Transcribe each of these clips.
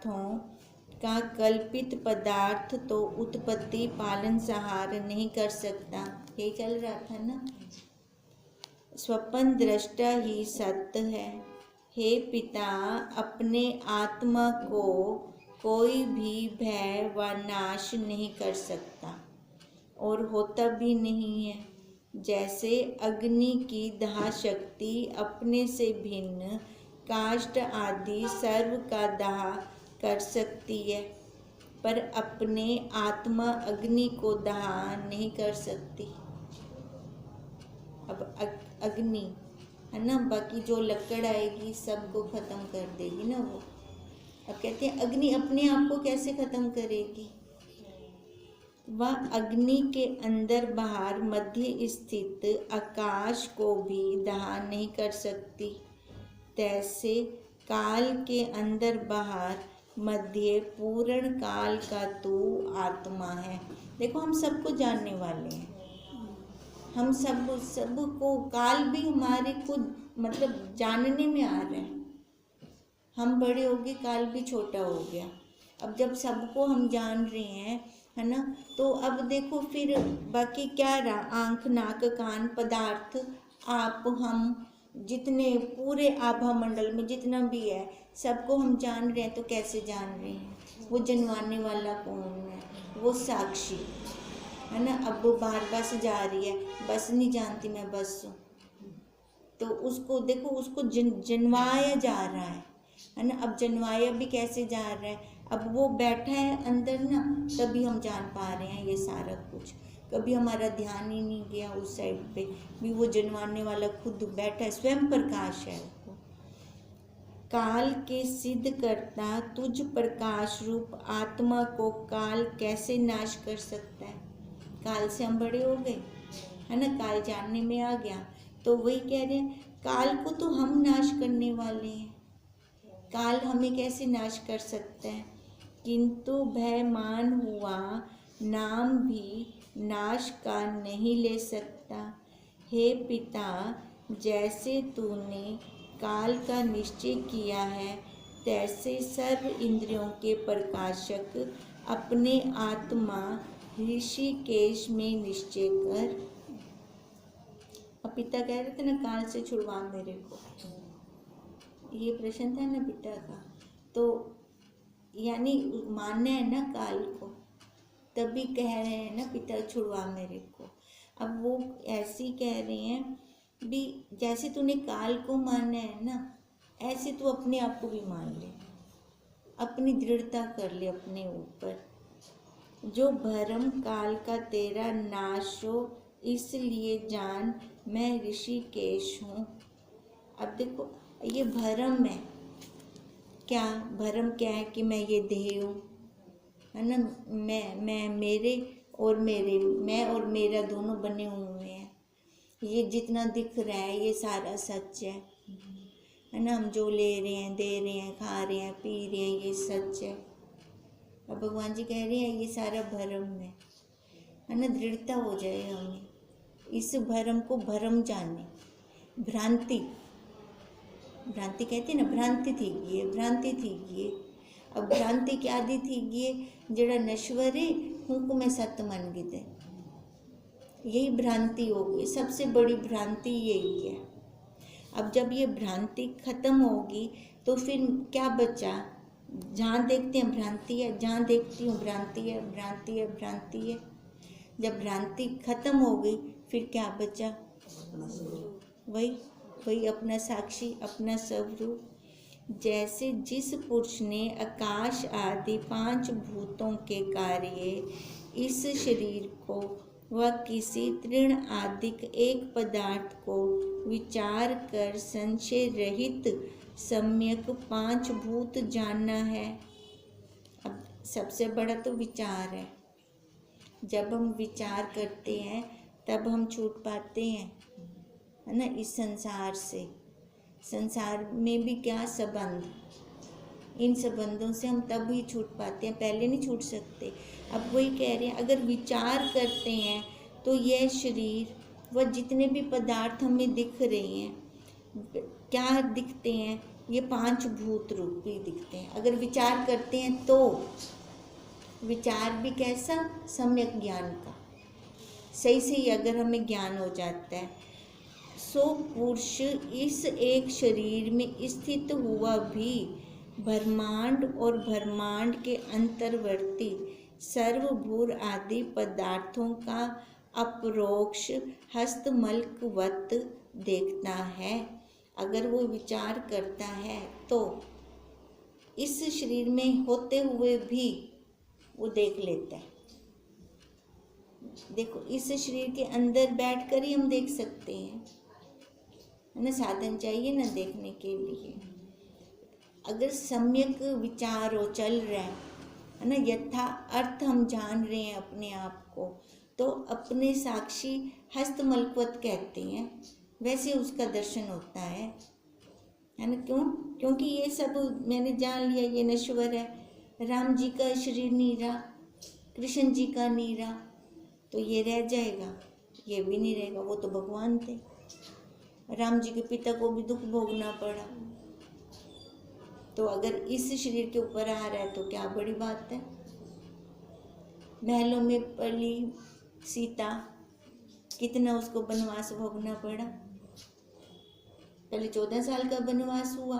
पदार्थों का कल्पित पदार्थ तो उत्पत्ति पालन संहार नहीं कर सकता। ये चल रहा था ना। स्वप्न दृष्टा ही सत्य है। हे पिता, अपने आत्मा को कोई भी भय व नाश नहीं कर सकता और होता भी नहीं है। जैसे अग्नि की दाह शक्ति अपने से भिन्न काष्ठ आदि सर्व का दाह कर सकती है, पर अपने आत्मा अग्नि को दाह नहीं कर सकती। अब अग्नि है ना, बाकी जो लकड़ आएगी सबको खत्म कर देगी ना वो। अब कहते हैं अग्नि अपने आप को कैसे खत्म करेगी? वह अग्नि के अंदर बाहर मध्य स्थित आकाश को भी दाह नहीं कर सकती। तैसे काल के अंदर बाहर मध्य पूर्ण काल का तू आत्मा है। देखो हम सबको जानने वाले हैं, हम सबको काल भी हमारे को मतलब जानने में आ रहा है। हम बड़े हो गए, काल भी छोटा हो गया। अब जब सबको हम जान रहे हैं, है ना, तो अब देखो फिर बाकी क्या रहा? आँख, नाक, कान, पदार्थ, आप, हम, जितने पूरे आभा मंडल में जितना भी है सबको हम जान रहे हैं। तो कैसे जान रहे हैं? वो जनवाने वाला कौन है? वो साक्षी है ना। अब वो बार बस जा रही है, बस नहीं जानती मैं बस हूँ, तो उसको देखो, उसको जनवाया जा रहा है ना। अब जनवाया भी कैसे जा रहा है? अब वो बैठा है अंदर ना, तभी हम जान पा रहे हैं ये सारा कुछ। कभी हमारा ध्यान ही नहीं गया उस साइड पे भी, वो जनवाने वाला खुद बैठा है, स्वयं प्रकाश है वो। काल के सिद्ध करता तुझ प्रकाश रूप आत्मा को काल कैसे नाश कर सकता है? काल से हम बड़े हो गए है ना, काल जानने में आ गया। तो वही कह रहे हैं, काल को तो हम नाश करने वाले हैं। काल हमें कैसे नाश कर सकता है? किंतु भयमान हुआ नाम भी नाश का नहीं ले सकता। हे पिता, जैसे तूने काल का निश्चय किया है, तैसे सर्व इंद्रियों के प्रकाशक अपने आत्मा ऋषिकेश में निश्चय कर। अब पिता कह रहे थे ना, काल से छुड़वा मेरे को, ये प्रश्न था ना पिता का। तो यानी मानना है ना काल को, तभी कह रहे हैं ना पिता छुड़वा मेरे को। अब वो ऐसी कह रहे हैं भी, जैसे तूने काल को माना है ना, ऐसे तू अपने आप को भी मान ले, अपनी दृढ़ता कर ले अपने ऊपर। जो भरम काल का तेरा नाश हो, इसलिए जान मैं ऋषिकेश हूँ। अब देखो ये भरम है, क्या भरम क्या है? कि मैं ये देह हूँ, है ना, मैं मेरे और मेरे, मैं और मेरा दोनों बने हुए हैं। ये जितना दिख रहा है ये सारा सच है ना। हम जो ले रहे हैं, दे रहे हैं, खा रहे हैं, पी रहे हैं, ये सच है। अब भगवान जी कह रहे हैं ये सारा भरम है ना। दृढ़ता हो जाए हमें, इस भरम को भरम जाने। भ्रांति, भ्रांति कहते ना, भ्रांति थी ये, भ्रांति थी ये। अब भ्रांति क्या दी थी ये? जड़ा नश्वर है हूँ को मैं सत्य मन गिते, यही भ्रांति हो गई। सबसे बड़ी भ्रांति यही है। अब जब ये भ्रांति खत्म होगी तो फिर क्या बचा? जहाँ देखते हैं भ्रांति है, जहाँ देखती हूँ भ्रांति है, भ्रांति है, भ्रांति है। जब भ्रांति खत्म हो गई फिर क्या बचा? वही अपना साक्षी, अपना स्वरूप। जैसे जिस पुरुष ने आकाश आदि 5 भूतों के कार्य इस शरीर को व किसी तृण आदिक एक पदार्थ को विचार कर संशय रहित सम्यक 5 भूत जानना है। अब सबसे बड़ा तो विचार है। जब हम विचार करते हैं तब हम छूट पाते हैं, है ना, इस संसार से। संसार में भी क्या संबंध, इन संबंधों से हम तब ही छूट पाते हैं, पहले नहीं छूट सकते। अब वही कह रहे हैं, अगर विचार करते हैं तो यह शरीर व जितने भी पदार्थ हमें दिख रहे हैं, क्या दिखते हैं? ये 5 भूत रूपी दिखते हैं। अगर विचार करते हैं तो विचार भी कैसा, सम्यक ज्ञान का, सही सही अगर हमें ज्ञान हो जाता है, सो पुरुष इस एक शरीर में स्थित हुआ भी ब्रह्मांड और ब्रह्मांड के अंतर्वर्ती सर्वभूर आदि पदार्थों का अपरोक्ष हस्तमलकवत देखता है। अगर वो विचार करता है तो इस शरीर में होते हुए भी वो देख लेता है। देखो, इस शरीर के अंदर बैठकर ही हम देख सकते हैं, है ना, साधन चाहिए ना देखने के लिए। अगर सम्यक विचार हो, चल रहा है ना, यथा अर्थ हम जान रहे हैं अपने आप को, तो अपने साक्षी हस्तमलकवत कहते हैं, वैसे उसका दर्शन होता है ना। क्यों? क्योंकि ये सब मैंने जान लिया, ये नश्वर है। राम जी का शरीर नहीं रहा, कृष्ण जी का नहीं रहा, तो ये रह जाएगा, ये भी नहीं रहेगा। वो तो भगवान थे, राम जी के पिता को भी दुख भोगना पड़ा, तो अगर इस शरीर के ऊपर आ रहा है तो क्या बड़ी बात है। महलों में पली सीता, कितना उसको वनवास भोगना पड़ा। पहले 14 साल का वनवास हुआ,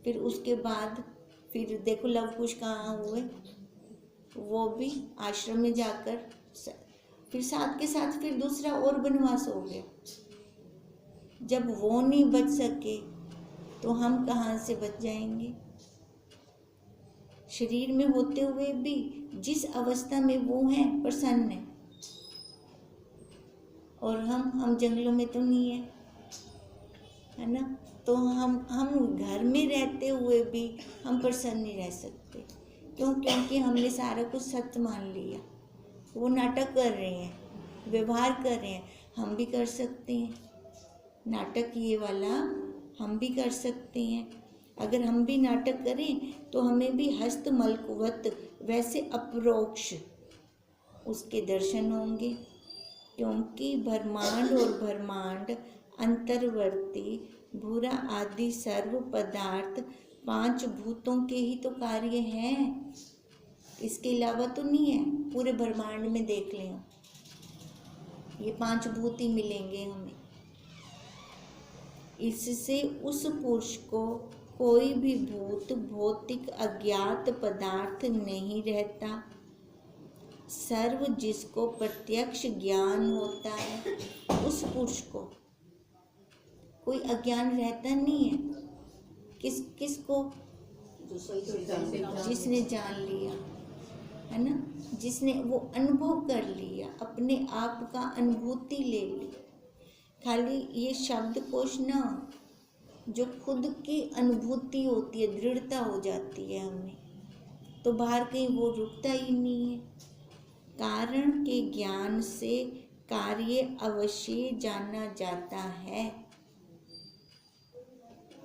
फिर उसके बाद फिर देखो लव कुश कहाँ हुए, वो भी आश्रम में जाकर, फिर साथ के साथ फिर दूसरा और वनवास हो गया। जब वो नहीं बच सके तो हम कहाँ से बच जाएंगे। शरीर में होते हुए भी जिस अवस्था में वो हैं प्रसन्न है, और हम जंगलों में तो नहीं है ना। तो हम घर में रहते हुए भी हम प्रसन्न नहीं रह सकते। क्यों? क्योंकि हमने सारा कुछ सत्य मान लिया। वो नाटक कर रहे हैं, व्यवहार कर रहे हैं, हम भी कर सकते हैं नाटक, ये वाला हम भी कर सकते हैं। अगर हम भी नाटक करें तो हमें भी हस्तमलकवत वैसे अपरोक्ष उसके दर्शन होंगे। क्योंकि ब्रह्मांड और ब्रह्मांड अंतर्वर्ती भूरा आदि सर्व पदार्थ 5 भूतों के ही तो कार्य हैं, इसके अलावा तो नहीं है। पूरे ब्रह्मांड में देख लें, ये 5 भूत ही मिलेंगे हमें। इससे उस पुरुष को कोई भी भूत भौतिक अज्ञात पदार्थ नहीं रहता। सर्व जिसको प्रत्यक्ष ज्ञान होता है, उस पुरुष को कोई अज्ञान रहता नहीं है। किसको? जिसने जान लिया, है ना, जिसने वो अनुभव कर लिया, अपने आप का अनुभूति ले ली। खाली ये शब्द कोश ना, जो खुद की अनुभूति होती है, दृढ़ता हो जाती है हमें, तो बाहर कहीं वो रुकता ही नहीं है। कारण के ज्ञान से कार्य अवश्य जाना जाता है।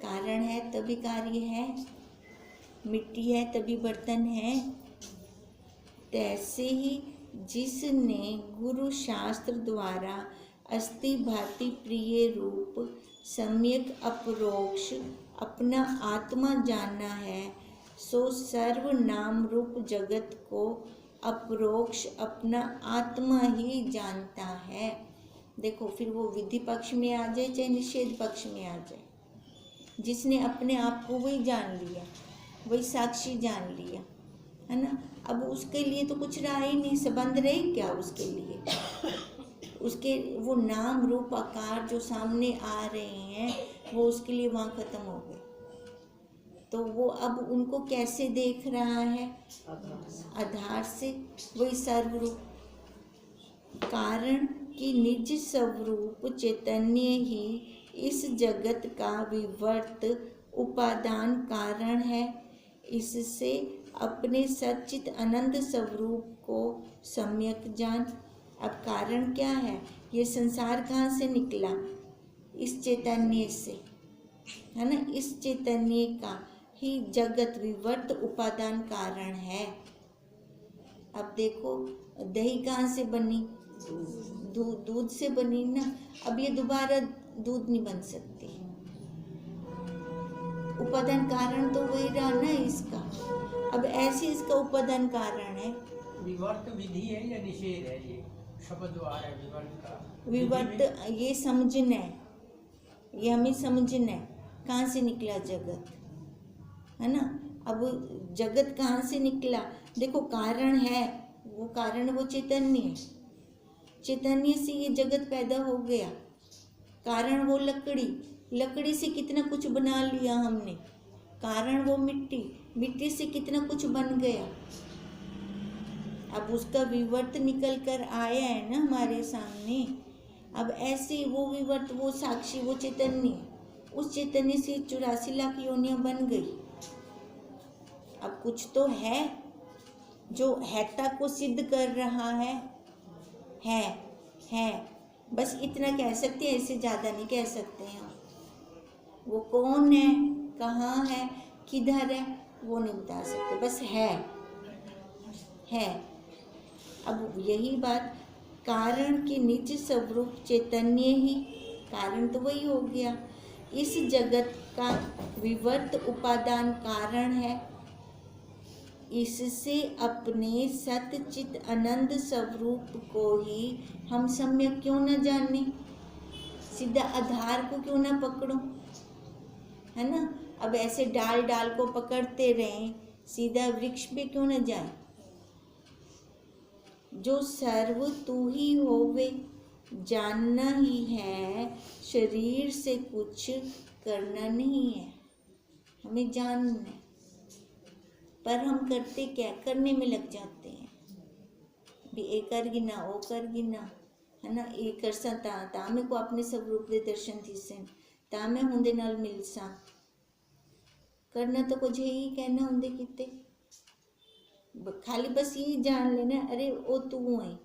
कारण है तभी कार्य है, मिट्टी है तभी बर्तन है। तैसे ही जिसने गुरु शास्त्र द्वारा अस्ति भाति प्रिय रूप सम्यक अपरोक्ष अपना आत्मा जाना है, सो सर्व नाम रूप जगत को अपरोक्ष अपना आत्मा ही जानता है। देखो, फिर वो विधि पक्ष में आ जाए चाहे निषेध पक्ष में आ जाए, जिसने अपने आप को वही जान लिया, वही साक्षी जान लिया, है ना। अब उसके लिए तो कुछ रहा ही नहीं, संबंध रहे क्या उसके लिए। उसके वो नाम रूप आकार जो सामने आ रहे हैं, वो उसके लिए वहाँ खत्म हो गए। तो वो अब उनको कैसे देख रहा है? आधार से, वही सर्वरूप कारण की निज स्वरूप चैतन्य ही इस जगत का विवर्त उपादान कारण है। इससे अपने सच्चित आनंद स्वरूप को सम्यक जान। अब कारण क्या है? ये संसार कहाँ से निकला? इस चैतन्य से, है ना। इस चैतन्य का ही जगत विवर्त उपादान कारण है। अब देखो, दही कहाँ से बनी? दूध से बनी ना। अब ये दोबारा दूध नहीं बन सकती, उपादान कारण तो वही रहा ना इसका। अब ऐसे इसका उपादान कारण है। विवर्त विधि है या निषेध है? ये शब्द द्वार है विवर्त का। विवर्त ये समझना है, ये हमें समझना है कहाँ से निकला जगत, है ना। अब जगत कहाँ से निकला, देखो कारण है, वो कारण वो चैतन्य है, चैतन्य से ये जगत पैदा हो गया। कारण वो लकड़ी, लकड़ी से कितना कुछ बना लिया हमने। कारण वो मिट्टी, मिट्टी से कितना कुछ बन गया। अब उसका विवर्त निकल कर आया है ना हमारे सामने। अब ऐसे वो विवर्त, वो साक्षी, वो चैतन्य, उस चैतन्य से 84 लाख योनियां बन गई। अब कुछ तो है जो हैता को सिद्ध कर रहा है। बस इतना कह सकते हैं, इससे ज़्यादा नहीं कह सकते हैं। वो कौन है, कहाँ है, किधर है, वो नहीं बता सकते, बस है। अब यही बात, कारण के निज स्वरूप चैतन्य ही, कारण तो वही हो गया। इस जगत का विवर्त उपादान कारण है। इससे अपने सतचित अनंत स्वरूप को ही हम सम्यक क्यों न जाने, सीधा आधार को क्यों न पकड़ो, है ना। अब ऐसे डाल डाल को पकड़ते रहें, सीधा वृक्ष पे क्यों न जाए। जो सर्व तू ही होवे जानना ही है, शरीर से कुछ करना नहीं है, हमें जानना है। पर हम करते क्या, करने में लग जाते हैं। भी ए कर गिना, ओ कर गिना, है ना। ए कर सा तामे को अपने स्वरूप दे दर्शन थी से तामे हुंदे नाल मिल सा, करना तो कुछ ही कहना हुंदे किते। खाली बस ये जान लेना, अरे वो तू है,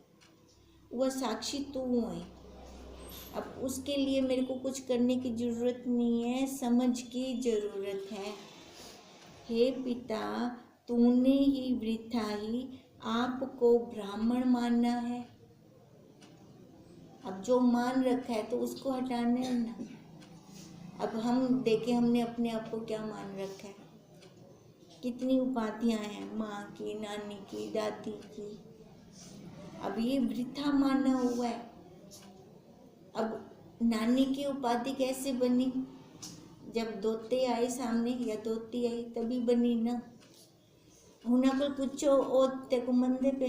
वह साक्षी तू है। अब उसके लिए मेरे को कुछ करने की जरूरत नहीं है, समझ की जरूरत है। हे पिता, तूने ही वृथा ही आपको ब्राह्मण मानना है। अब जो मान रखा है तो उसको हटाना है ना। अब हम देखें हमने अपने आप को क्या मान रखा है, कितनी उपाधियां हैं, माँ की, नानी की, दादी की। अब ये वृथा माना हुआ है। अब नानी की उपाधि कैसे बनी, जब दोते आए सामने या दोती आई तभी बनी ना। हुना को पूछो ओ ते को मंदे पे,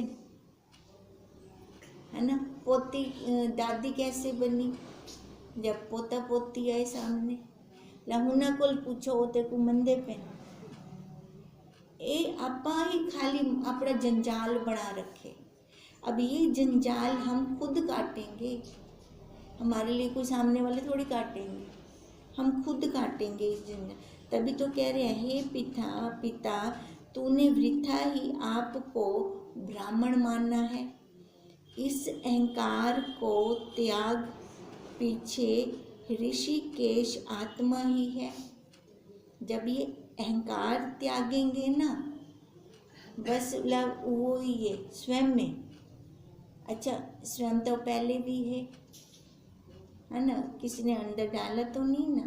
है ना। पोती दादी कैसे बनी, जब पोता पोती आए सामने। हुना को पूछो ओ ते को मंदे पे। ये आपा ही खाली अपना जंजाल बना रखे। अब ये जंजाल हम खुद काटेंगे, हमारे लिए कोई सामने वाले थोड़ी काटेंगे, हम खुद काटेंगे इस जंजाल। तभी तो कह रहे हैं, हे पिता तूने वृथा ही आपको ब्राह्मण मानना है। इस अहंकार को त्याग, पीछे ऋषिकेश आत्मा ही है। जब ये अहंकार त्यागेंगे ना, बस वो ही है स्वयं में। अच्छा, स्वयं तो पहले भी है ना, किसी ने अंदर डाला तो नहीं ना,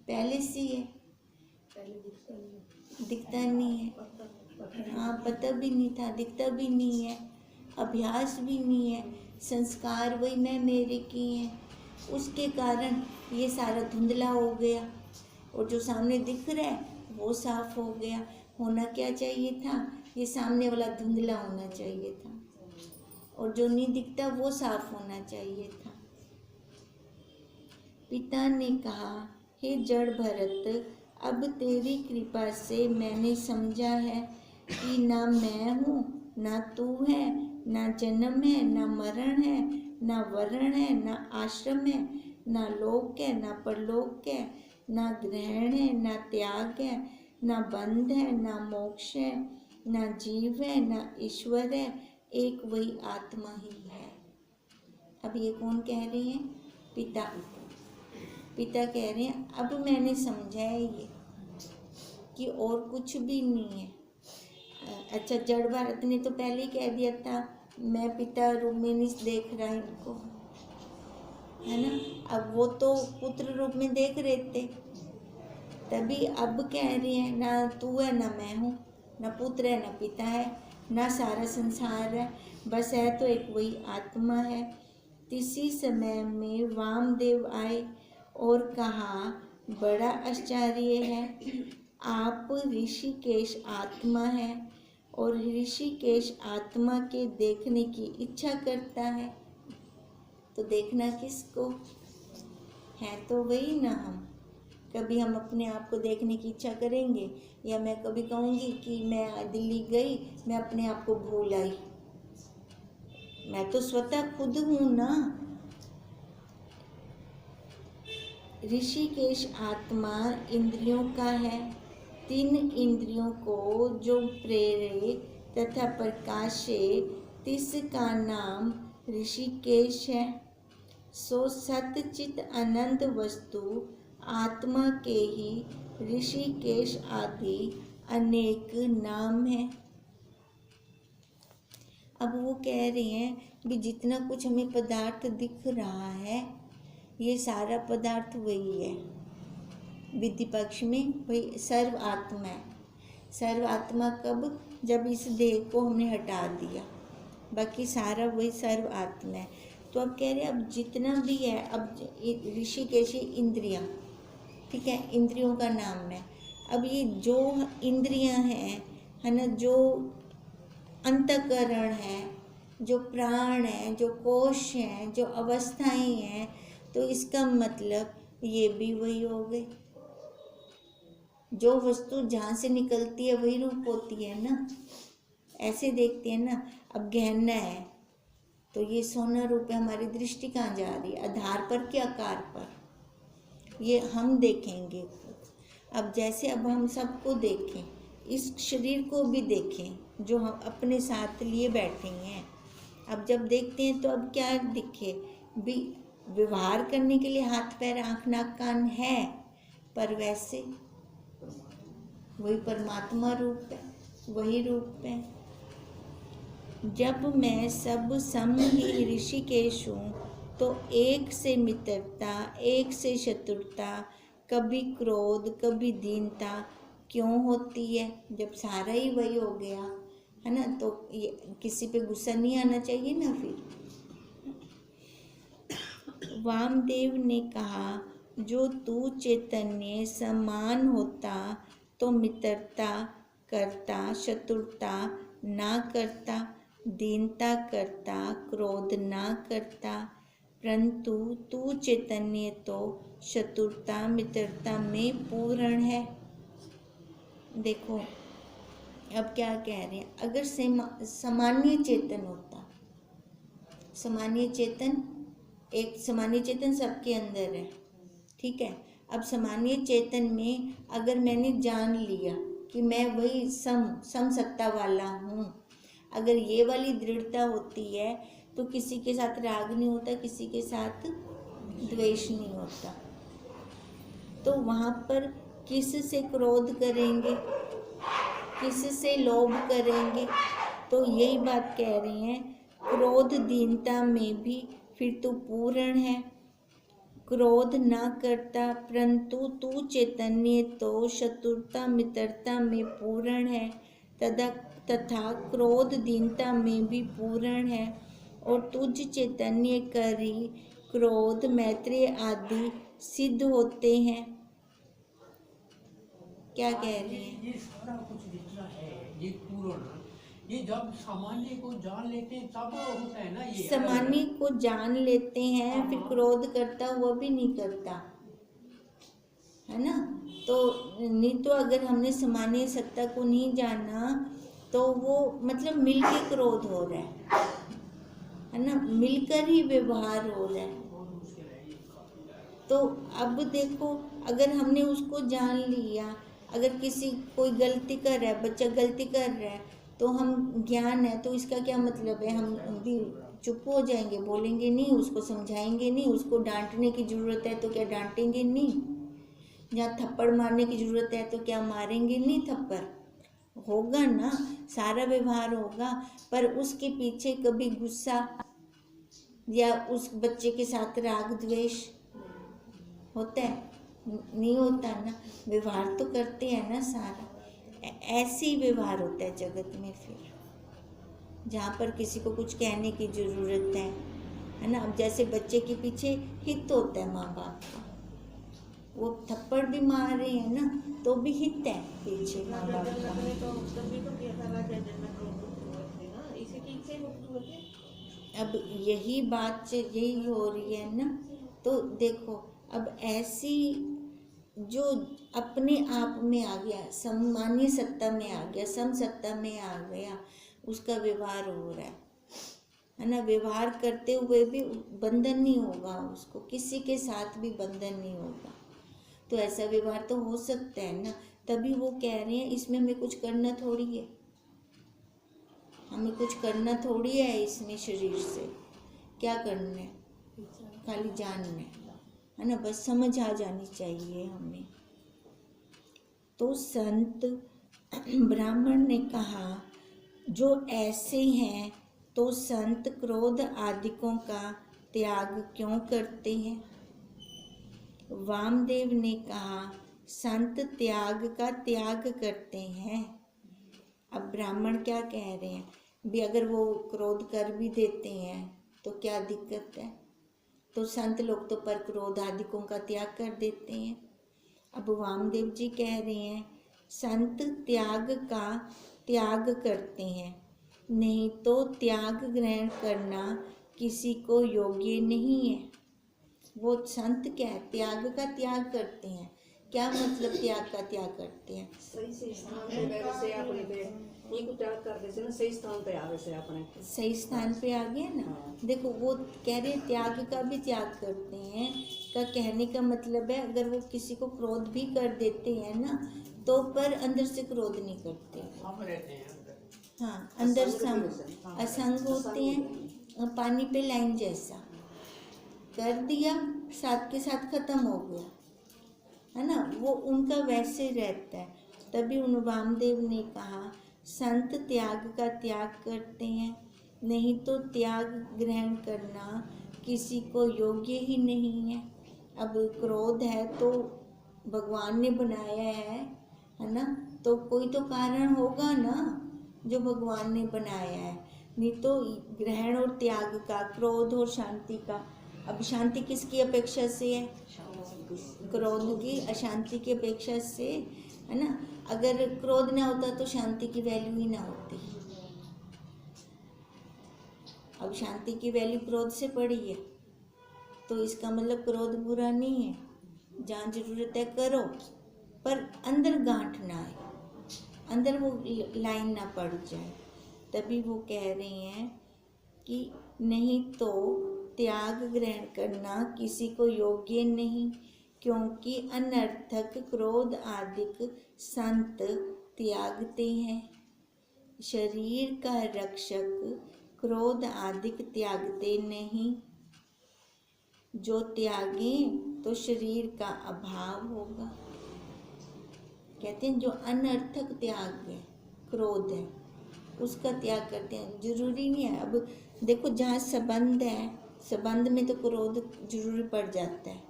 पहले से है, दिखता नहीं है। हाँ, पता भी नहीं था, दिखता भी नहीं है, अभ्यास भी नहीं है, संस्कार वही मैं मेरे की हैं, उसके कारण ये सारा धुंधला हो गया। और जो सामने दिख रहा है वो साफ हो गया। होना क्या चाहिए था, ये सामने वाला धुंधला होना चाहिए था, और जो नहीं दिखता वो साफ होना चाहिए था। पिता ने कहा, हे जड़ भरत, अब तेरी कृपा से मैंने समझा है कि ना मैं हूँ, ना तू है, ना जन्म है, ना मरण है, ना वर्ण है, ना आश्रम है, ना लोक है, ना परलोक है, ना ग्रहण है, ना त्याग है, ना बंध है, ना मोक्ष है, ना जीव है, ना ईश्वर है, एक वही आत्मा ही है। अब ये कौन कह रहे हैं, पिता कह रहे हैं, अब मैंने समझा है ये कि और कुछ भी नहीं है। अच्छा, जड़ भारत ने तो पहले ही कह दिया था, मैं पिता रूप में नहीं देख रहा इनको, है ना। अब वो तो पुत्र रूप में देख रहे थे, तभी अब कह रहे हैं ना तू है ना मैं हूँ, ना पुत्र है ना पिता है, ना सारा संसार है, बस है तो एक वही आत्मा है। इसी समय में वामदेव आए और कहा, बड़ा आश्चर्य है, आप ऋषिकेश आत्मा है और ऋषिकेश आत्मा के देखने की इच्छा करता है। तो देखना किसको है? तो वही ना हम। कभी हम अपने आप को देखने की इच्छा करेंगे, या मैं कभी कहूँगी कि मैं दिल्ली गई, मैं अपने आप को भूल आई। मैं तो स्वतः खुद हूँ ना। ऋषिकेश आत्मा इंद्रियों का है। 3 इंद्रियों को जो प्रेरे तथा प्रकाशे, तिसका नाम ऋषिकेश है। सो सतचित अनंत वस्तु आत्मा के ही ऋषिकेश आदि अनेक नाम है। अब वो कह रहे हैं कि जितना कुछ हमें पदार्थ दिख रहा है, ये सारा पदार्थ वही है। विधि पक्ष में वही सर्व आत्मा है। सर्व आत्मा कब? जब इस देह को हमने हटा दिया, बाकी सारा वही सर्व आत्मा है। तो अब कह रहे हैं अब जितना भी है, अब ऋषिकेशी इंद्रियां, ठीक है, इंद्रियों का नाम है। अब ये जो इंद्रियां हैं, है ना, जो अंतःकरण है, जो प्राण है, जो कोश हैं, जो अवस्थाएं हैं, तो इसका मतलब ये भी वही हो गए। जो वस्तु जहाँ से निकलती है वही रूप होती है ना। ऐसे देखते हैं ना। अब गहना है तो ये सोना रूप है, हमारी दृष्टि कहाँ जा रही है? आधार पर के आकार पर, ये हम देखेंगे। अब जैसे अब हम सबको देखें, इस शरीर को भी देखें जो हम अपने साथ लिए बैठे हैं। अब जब देखते हैं तो अब क्या दिखे? भी व्यवहार करने के लिए हाथ पैर आँख नाक कान है, पर वैसे वही परमात्मा रूप है, वही रूप है। जब मैं सब सम ही ऋषिकेश हूँ, तो एक से मित्रता, एक से शत्रुता, कभी क्रोध, कभी दीनता क्यों होती है? जब सारा ही वही हो गया है ना, तो ये किसी पे गुस्सा नहीं आना चाहिए ना फिर। वामदेव ने कहा, जो तू चैतन्य समान होता तो मित्रता करता, शत्रुता ना करता, दीनता करता, क्रोध ना करता, परंतु तू चैतन्य तो शत्रुता मित्रता में पूर्ण है। देखो अब क्या कह रहे हैं, अगर सामान्य चेतन होता, सामान्य चेतन, एक सामान्य चेतन सबके अंदर है, ठीक है। अब सामान्य चेतन में अगर मैंने जान लिया कि मैं वही सम सत्ता वाला हूँ, अगर ये वाली दृढ़ता होती है तो किसी के साथ राग नहीं होता, किसी के साथ द्वेष नहीं होता। तो वहाँ पर किस से क्रोध करेंगे, किस से लोभ करेंगे? तो यही बात कह रहे हैं, क्रोध दीनता में भी फिर तू पूर्ण है। क्रोध ना करता, परंतु तू चैतन्य तो शत्रुता मित्रता में पूर्ण है, तथा क्रोध दीनता में भी पूर्ण है। और तुझ चैतन्य करी क्रोध मैत्री आदि सिद्ध होते हैं। क्या कह रहे हैं? ये सारा कुछ जितना है ये पूर्ण, ये जब सामान्य को जान लेते हैं तब होता है ना। ये सामान्य को जान लेते हैं, फिर क्रोध करता हुआ भी नहीं करता, है ना। तो नहीं तो अगर हमने सामान्य सत्ता को नहीं जाना तो वो मतलब मिलके क्रोध हो रहा है ना, मिलकर ही व्यवहार हो रहा है। तो अब देखो, अगर हमने उसको जान लिया, अगर किसी कोई गलती कर रहा है, बच्चा गलती कर रहा है, तो हम ज्ञान है तो इसका क्या मतलब है, हम भी चुप हो जाएंगे, बोलेंगे नहीं, उसको समझाएंगे नहीं, उसको डांटने की ज़रूरत है तो क्या डांटेंगे नहीं, जहाँ थप्पड़ मारने की ज़रूरत है तो क्या मारेंगे नहीं थप्पड़? होगा ना, सारा व्यवहार होगा, पर उसके पीछे कभी गुस्सा या उस बच्चे के साथ राग द्वेष होता है? नहीं होता ना, व्यवहार तो करते हैं ना सारा। ऐसे ही व्यवहार होता है जगत में फिर, जहाँ पर किसी को कुछ कहने की ज़रूरत है ना। अब जैसे बच्चे के पीछे हित होता है माँ बाप का, वो थप्पड़ भी मार रहे हैं ना तो भी हित है पीछे माँ बाप का। अब यही बात से यही हो रही है ना। तो देखो अब ऐसी जो अपने आप में आ गया, सम्मानीय सत्ता में आ गया, सम सत्ता में आ गया, उसका व्यवहार हो रहा है ना। व्यवहार करते हुए भी बंधन नहीं होगा उसको, किसी के साथ भी बंधन नहीं होगा। तो ऐसा व्यवहार तो हो सकता है ना। तभी वो कह रहे हैं इसमें हमें कुछ करना थोड़ी है, हमें कुछ करना थोड़ी है इसमें शरीर से। क्या करना है, खाली जानना है ना, बस समझ आ जानी चाहिए हमें। तो संत ब्राह्मण ने कहा जो ऐसे हैं तो संत क्रोध आदिकों का त्याग क्यों करते हैं। वामदेव ने कहा संत त्याग का त्याग करते हैं। अब ब्राह्मण क्या कह रहे हैं भी, अगर वो क्रोध कर भी देते हैं तो क्या दिक्कत है। तो संत लोग तो पर क्रोध आदिकों का त्याग कर देते हैं। अब वामदेव जी कह रहे हैं संत त्याग का त्याग करते हैं, नहीं तो त्याग ग्रहण करना किसी को योग्य नहीं है। वो संत क्या है, त्याग का त्याग करते हैं। क्या मतलब त्याग का त्याग करते हैं, सही स्थान पे वैसे अपने पे एक त्याग कर देते ना, सही स्थान पे आ वैसे अपने सही स्थान पे आ गए ना। देखो वो कह रहे त्याग का भी त्याग करते हैं, का कहने का मतलब है अगर वो किसी को क्रोध भी कर देते हैं ना तो पर अंदर से क्रोध नहीं करते। हम रहते हैं अंदर। हाँ अंदर सम असंग होते हैं, पानी पे लाइन जैसा कर दिया साथ के साथ खत्म हो गया है ना, वो उनका वैसे रहता है। तभी उन वामदेव ने कहा संत त्याग का त्याग करते हैं, नहीं तो त्याग ग्रहण करना किसी को योग्य ही नहीं है। अब क्रोध है तो भगवान ने बनाया है ना, तो कोई तो कारण होगा ना जो भगवान ने बनाया है। नहीं तो ग्रहण और त्याग का, क्रोध और शांति का, अब शांति किसकी अपेक्षा से है, क्रोध की अशांति की अपेक्षा से है ना। अगर क्रोध ना होता तो शांति की वैल्यू ही ना होती। अब शांति की वैल्यू क्रोध से पड़ी है तो इसका मतलब क्रोध बुरा नहीं है। जहाँ जरूरत है करो पर अंदर गांठ ना आए, अंदर वो लाइन ना पड़ जाए। तभी वो कह रहे हैं कि नहीं तो त्याग ग्रहण करना किसी को योग्य नहीं, क्योंकि अनर्थक क्रोध आदिक संत त्यागते हैं। शरीर का रक्षक क्रोध आदिक त्यागते नहीं, जो त्यागे तो शरीर का अभाव होगा। कहते हैं जो अनर्थक त्याग है, क्रोध है, उसका त्याग करते हैं। जरूरी नहीं है, अब देखो जहाँ संबंध है, संबंध में तो क्रोध जरूरी पड़ जाता है।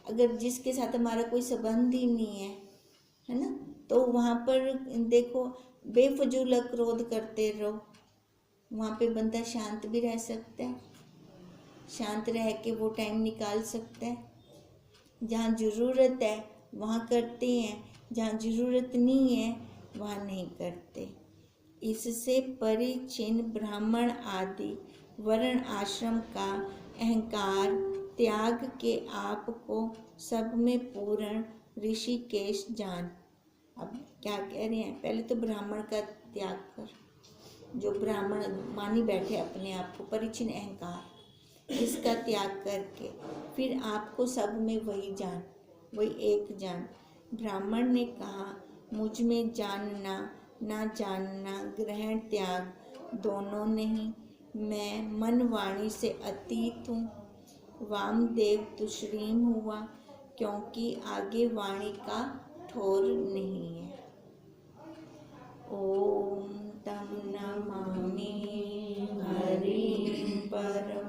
अगर जिसके साथ हमारा कोई संबंध ही नहीं है ना, तो वहाँ पर देखो बेफजूल क्रोध करते रहो, वहाँ पे बंदा शांत भी रह सकता है, शांत रह के वो टाइम निकाल सकता है। जहाँ ज़रूरत है वहाँ करते हैं, जहाँ ज़रूरत नहीं है वहाँ नहीं करते। इससे परिचिन ब्राह्मण आदि वर्ण आश्रम का अहंकार त्याग के आप को सब में पूर्ण ऋषिकेश जान। अब क्या कह रहे हैं, पहले तो ब्राह्मण का त्याग कर, जो ब्राह्मण मानी बैठे अपने आप को, परिचिन अहंकार, इसका त्याग करके फिर आपको सब में वही जान, वही एक जान। ब्राह्मण ने कहा मुझ में जानना ना जानना, ग्रहण त्याग दोनों नहीं, मैं मन वाणी से अतीत हूँ। वामदेव तुश्रीम हुआ क्योंकि आगे वाणी का ठोर नहीं है। ओम तम नमामि हरि परम